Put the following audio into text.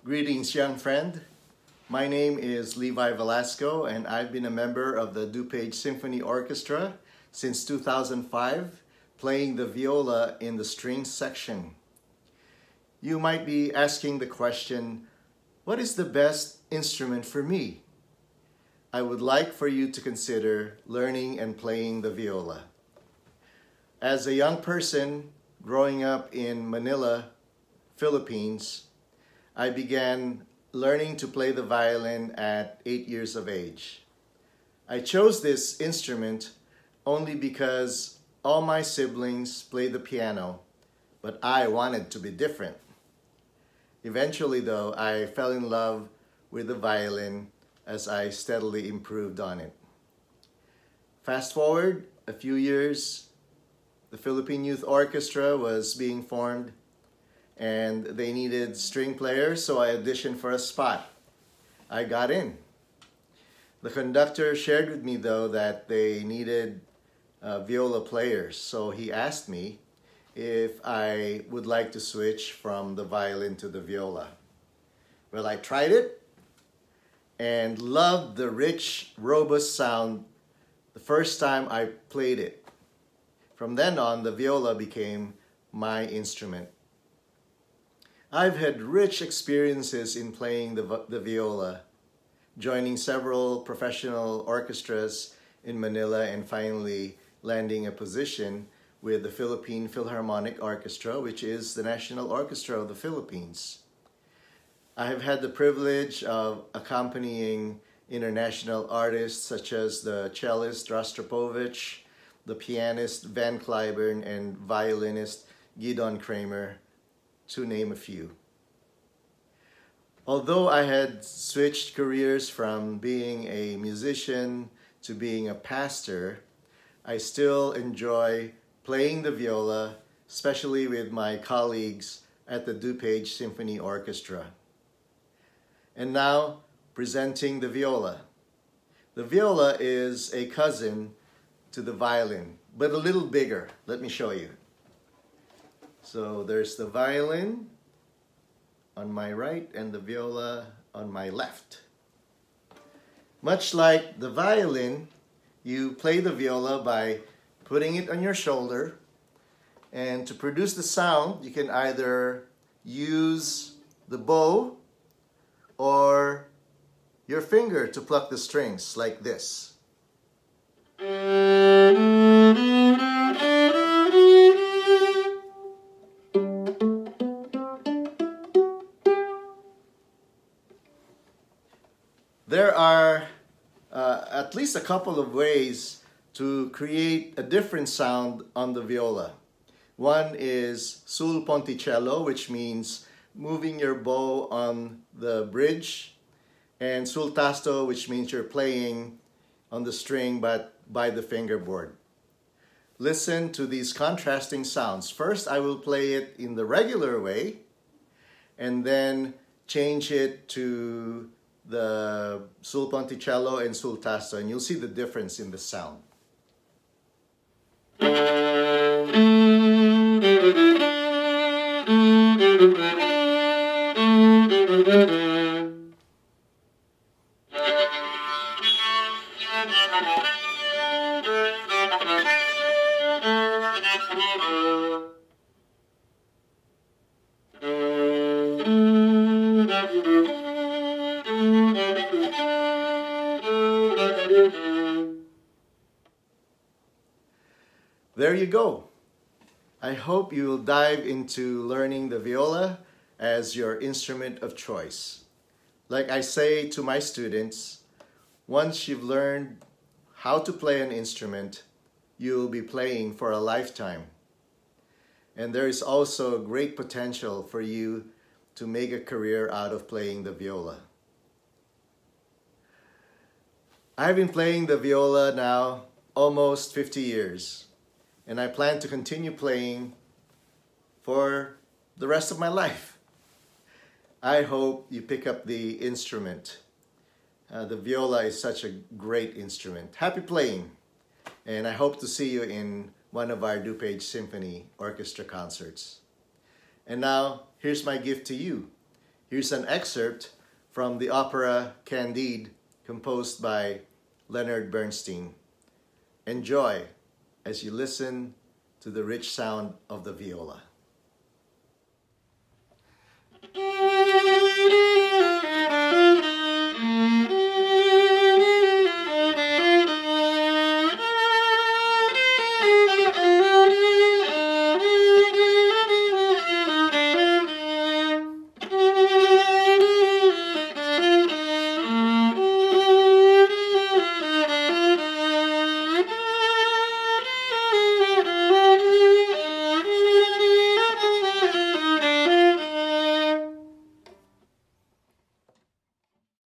Greetings, young friend. My name is Levi Velasco, and I've been a member of the DuPage Symphony Orchestra since 2005, playing the viola in the strings section. You might be asking the question, what is the best instrument for me? I would like for you to consider learning and playing the viola. As a young person growing up in Manila, Philippines, I began learning to play the violin at 8 years of age. I chose this instrument only because all my siblings played the piano, but I wanted to be different. Eventually, though, I fell in love with the violin as I steadily improved on it. Fast forward a few years, the Philippine Youth Orchestra was being formed, and they needed string players, so I auditioned for a spot. I got in. The conductor shared with me, though, that they needed viola players, so he asked me if I would like to switch from the violin to the viola. Well, I tried it and loved the rich, robust sound the first time I played it. From then on, the viola became my instrument. I've had rich experiences in playing the viola, joining several professional orchestras in Manila and finally landing a position with the Philippine Philharmonic Orchestra, which is the national orchestra of the Philippines. I have had the privilege of accompanying international artists such as the cellist Rostropovich, the pianist Van Cliburn, and violinist Gidon Kramer, to name a few. Although I had switched careers from being a musician to being a pastor, I still enjoy playing the viola, especially with my colleagues at the DuPage Symphony Orchestra. And now, presenting the viola. The viola is a cousin to the violin, but a little bigger. Let me show you. So there's the violin on my right and the viola on my left. Much like the violin, you play the viola by putting it on your shoulder, and to produce the sound, you can either use the bow or your finger to pluck the strings like this. There are at least a couple of ways to create a different sound on the viola. One is sul ponticello, which means moving your bow on the bridge, and sul tasto, which means you're playing on the string but by the fingerboard. Listen to these contrasting sounds. First, I will play it in the regular way, and then change it to the sul ponticello and sul tasto, and you'll see the difference in the sound. There you go. I hope you will dive into learning the viola as your instrument of choice. Like I say to my students, once you've learned how to play an instrument, you will be playing for a lifetime. And there is also great potential for you to make a career out of playing the viola. I've been playing the viola now almost 50 years. And I plan to continue playing for the rest of my life. I hope you pick up the instrument. The viola is such a great instrument. Happy playing, and I hope to see you in one of our DuPage Symphony Orchestra concerts. And now, here's my gift to you. Here's an excerpt from the opera Candide, composed by Leonard Bernstein. Enjoy as you listen to the rich sound of the viola.